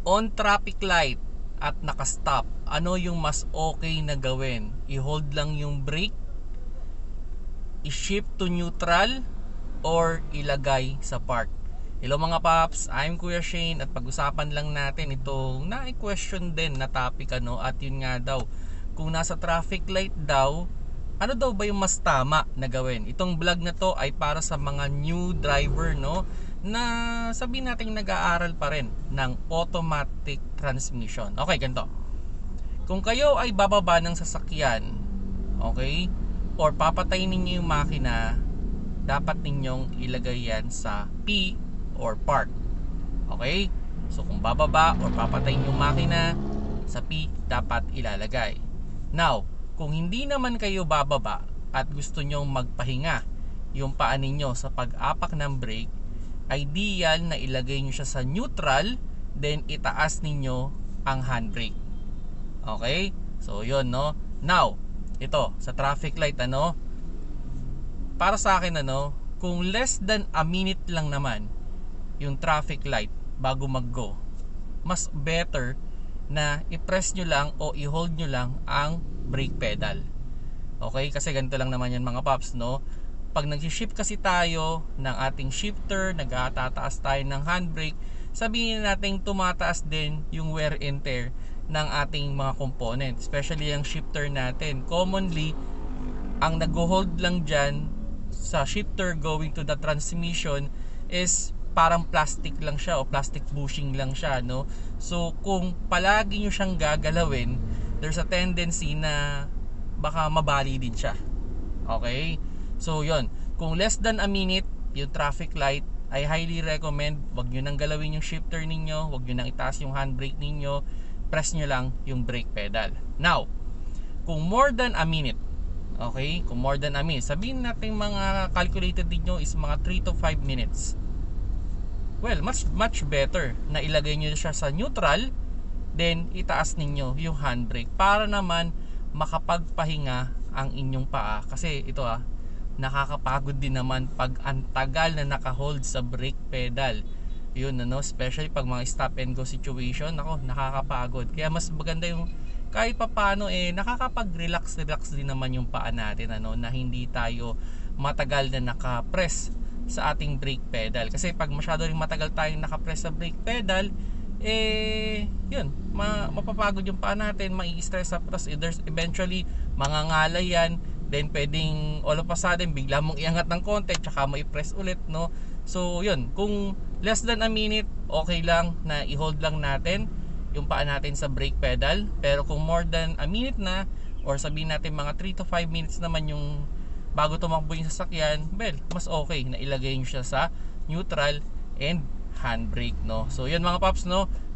on traffic light at nakastop, ano yung mas okay na gawin? I-hold lang yung brake, i-shift to neutral, or ilagay sa park? Hello mga paps, I'm Kuya Shane at pag-usapan lang natin itong na-question din na topic at yun nga daw, kung nasa traffic light daw, ano daw ba yung mas tama na gawin? Itong vlog na to ay para sa mga new driver na sabihin natin nag-aaral pa rin ng automatic transmission. Okay, ganito. Kung kayo ay bababa ng sasakyan, okay, or papatayin ninyo yung makina, dapat ninyong ilagay yan sa P or park. Okay? So kung bababa or papatayin yung makina, sa P dapat ilalagay. Now, kung hindi naman kayo bababa at gusto nyong magpahinga yung paa ninyo sa pag-apak ng brake, ideal na ilagay nyo siya sa neutral, then itaas ninyo ang handbrake. Okay? So yun, no? Now, ito sa traffic light, para sa akin, kung less than a minute lang naman yung traffic light bago mag-go, mas better na i-press nyo lang o i-hold nyo lang ang brake pedal. Okay? Kasi ganito lang naman yan mga paps, pag nag-shift kasi tayo ng ating shifter, nag-tataas tayo ng handbrake, sabihin natin tumataas din yung wear and tear ng ating mga component, especially yung shifter natin. Commonly, ang nag-hold lang dyan sa shifter going to the transmission is parang plastic lang siya o plastic bushing lang siya, So kung palagi nyo siyang gagalawin, there's a tendency na baka mabali din siya. Okay? So yun, kung less than a minute yung traffic light, I highly recommend wag nyo nang galawin yung shifter ninyo, wag nyo nang itaas yung handbrake ninyo, press nyo lang yung brake pedal. Now, kung more than a minute, okay, kung more than a minute, sabihin natin mga calculated ninyo is mga 3 to 5 minutes. Well, much better na ilagay nyo siya sa neutral, then itaas ninyo yung handbrake para naman makapagpahinga ang inyong paa. Kasi ito nakakapagod din naman pag antagal na nakahold sa brake pedal. Yun, especially pag mga stop and go situation, nakakapagod. Kaya mas maganda yung kahit papano nakakapag-relax din naman yung paa natin, na hindi tayo matagal na naka-press sa ating brake pedal. Kasi pag masyado rin matagal tayong naka-press sa brake pedal, yun, mapapagod yung paa natin, mai-stress up, tapos eventually mangangalay yan, then pwedeng all of a sudden bigla mong iangat ng konti tsaka mo i-press ulit, So yun, kung less than a minute, okay lang na i-hold lang natin yung paa natin sa brake pedal. Pero kung more than a minute na, or sabihin natin mga 3 to 5 minutes naman yung bago tumakbo yung sasakyan, mas okay na ilagay nyo siya sa neutral and handbrake, So yun mga paps,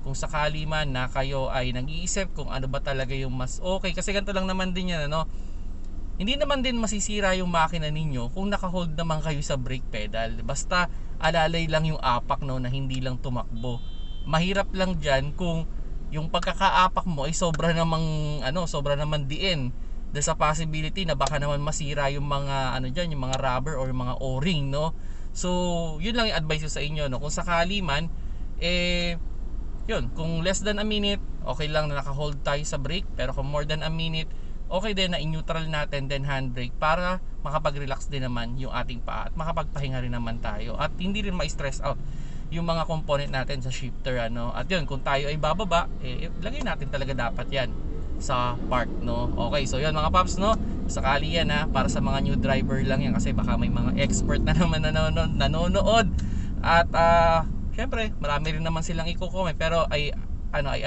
kung sakali man na kayo ay nag-iisip kung ano ba talaga yung mas okay, kasi ganito lang naman din yan, hindi naman din masisira yung makina ninyo kung naka-hold naman kayo sa brake pedal. Basta alalay lang yung apak, na hindi lang tumakbo. Mahirap lang dyan kung yung pagkakaapak mo ay sobra namang diin. There's a possibility na baka naman masira yung mga dyan, yung mga rubber or yung mga o-ring, So yun lang yung advice ko sa inyo, kung sakali man, yun, kung less than a minute, okay lang na naka-hold tayo sa brake. Pero kung more than a minute, okay din na i-neutral natin then handbrake para makapag-relax din naman yung ating paa at makapagpahinga rin naman tayo at hindi rin ma-stress out yung mga component natin sa shifter, At yun, kung tayo ay bababa, lagay natin talaga dapat yan sa park, Okay, so yun mga paps, sakali yan para sa mga new driver lang yan, kasi baka may mga expert na naman nanonood at syempre marami rin naman silang i-comment, pero I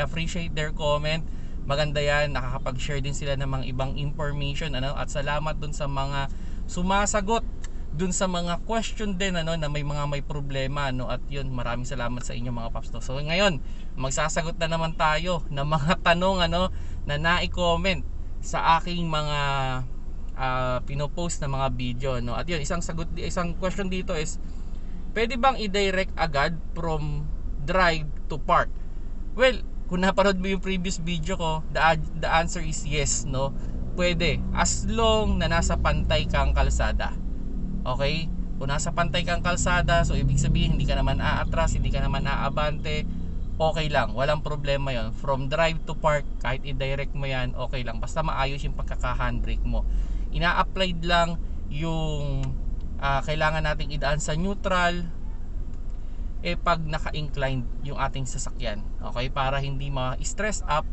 appreciate their comment. Maganda yan, nakakapag-share din sila ng mga ibang information, at salamat dun sa mga sumasagot dun sa mga question din, na may problema, at yun, maraming salamat sa inyo mga paps, So ngayon, magsasagot na naman tayo ng mga tanong, na na-comment sa aking mga pinopost na mga video, At yun, isang question dito is, pwede bang i-direct agad from drive to park? Well, kung napanood mo yung previous video ko, the answer is yes, Pwede, as long na nasa pantay kang kalsada. Okay? Kung nasa pantay kang kalsada, so ibig sabihin hindi ka naman aatras, hindi ka naman aabante, okay lang, walang problema yon. From drive to park, kahit i-direct mo yan, okay lang, basta maayos yung pagkaka-handbrake mo. Ina-applied lang yung kailangan nating idaan sa neutral pag naka-inclined yung ating sasakyan, okay, para hindi ma-stress up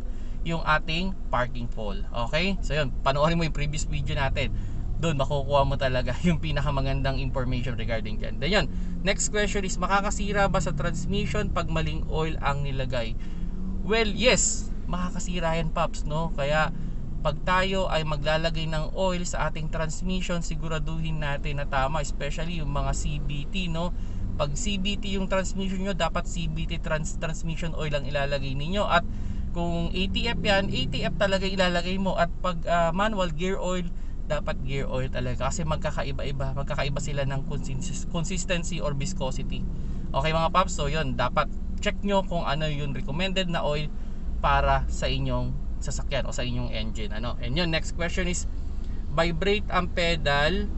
yung ating parking pole. Okay, so yun, panoorin mo yung previous video natin, doon makukuha mo talaga yung pinakamagandang information regarding dyan. Then yun, next question is, makakasira ba sa transmission pag maling oil ang nilagay? Well, yes, makakasira yan, Paps, no? Kaya pag tayo ay maglalagay ng oil sa ating transmission, siguraduhin natin na tama, especially yung mga CVT, no? Pag CVT yung transmission nyo, dapat CVT transmission oil ang ilalagay ninyo. At kung ATF yan, ATF talaga ilalagay mo. At pag manual gear oil, dapat gear oil talaga, kasi magkakaiba sila ng consistency or viscosity. Okay mga Paps, so yun, dapat check nyo kung ano yung recommended na oil para sa inyong sasakyan o sa inyong engine, ano. And yun, next question is, vibrate ang pedal,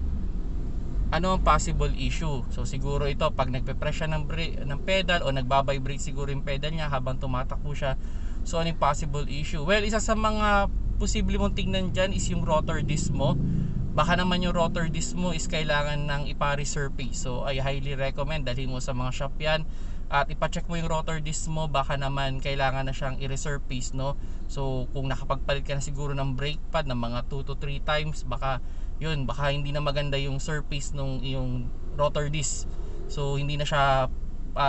ano ang possible issue? So siguro ito, pag nagpe-press siya ng pedal o nagbabibrate siguro yung pedal niya habang tumatakbo siya. So ano yung possible issue? Well, isa sa mga posible mong tingnan dyan is yung rotor disc mo. Baka naman yung rotor disc mo is kailangan ng ipa-resurface. So I highly recommend dalhin mo sa mga shop yan at ipa-check mo yung rotor disc mo. Baka naman kailangan na siyang i-resurface, no? So kung nakapagpalit ka na siguro ng brake pad ng mga 2 to 3 times, baka hindi na maganda yung surface nung yung rotor disc. So hindi na siya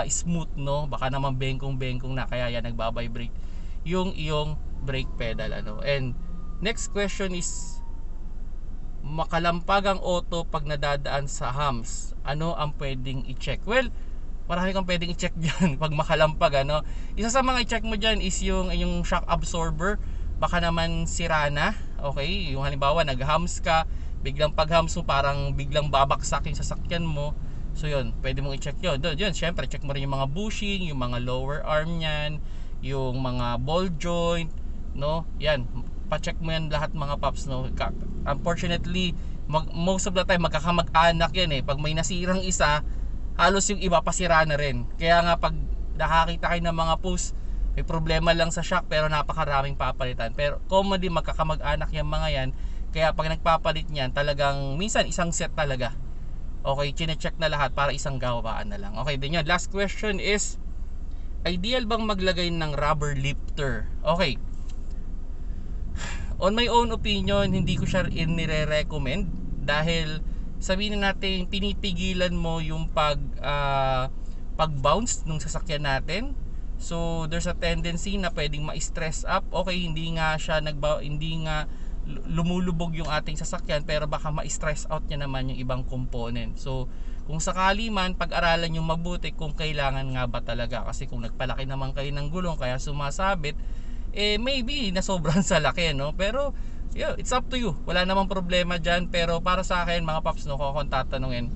smooth, no? Baka naman bengkong na, kaya yan nagbabibrate yung iyong brake pedal, ano. And next question is, makalampag ang auto pag nadadaan sa humps, ano ang pwedeng i-check? Well, marami kang pwedeng i-check dyan pag makalampag, ano. Isa sa mga i-check mo dyan is yung shock absorber. Baka naman sira na, okay? Yung halimbawa nag-humps ka, biglang pag-humps mo parang biglang babaksak yung sasakyan mo. So yun, pwede mong i-check yun. Yun, syempre check mo rin yung mga bushing, yung mga lower arm niyan, yung mga ball joint, no? Yan, pa-check mo yan lahat mga Paps, no? Unfortunately, most of the time magkakamag-anak yan eh. Pag may nasirang isa, halos yung iba pasira na rin. Kaya nga pag nakakita kayo ng mga post, may problema lang sa shock pero napakaraming papalitan. Pero commonly magkakamag-anak yung mga yan. Kaya pag nagpapalit niyan, talagang minsan isang set talaga. Okay, chine-check na lahat para isang gawaan na lang. Okay, then yun, last question is, ideal bang maglagay ng rubber lifter? Okay, on my own opinion, hindi ko siya nire-recommend dahil sabihin natin pinipigilan mo yung pag-bounce nung sasakyan natin. So there's a tendency na pwedeng ma-stress up. Okay, hindi nga lumulubog yung ating sasakyan, pero baka ma-stress out niya naman yung ibang component. So kung sakali man, pag-aralan yung mabuti kung kailangan nga ba talaga, kasi kung nagpalaki naman kayo ng gulong kaya sumasabit, maybe na sobrang sa laki, no? Pero yeah, it's up to you, wala namang problema dyan. Pero para sa akin mga Paps, no, kung tatanungin,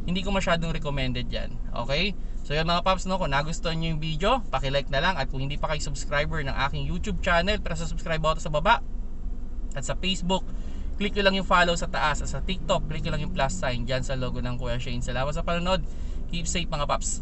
hindi ko masyadong recommended yan. Okay, so yun mga Paps, no, kung nagustuhan nyo yung video, paki-like na lang. At kung hindi pa kayo subscriber ng aking YouTube channel, press sa subscribe button sa baba. At sa Facebook, click nyo lang yung follow sa taas. At sa TikTok, click nyo lang yung plus sign dyan sa logo ng Kuya Shane. Salamat sa panonood. Keep safe mga Paps.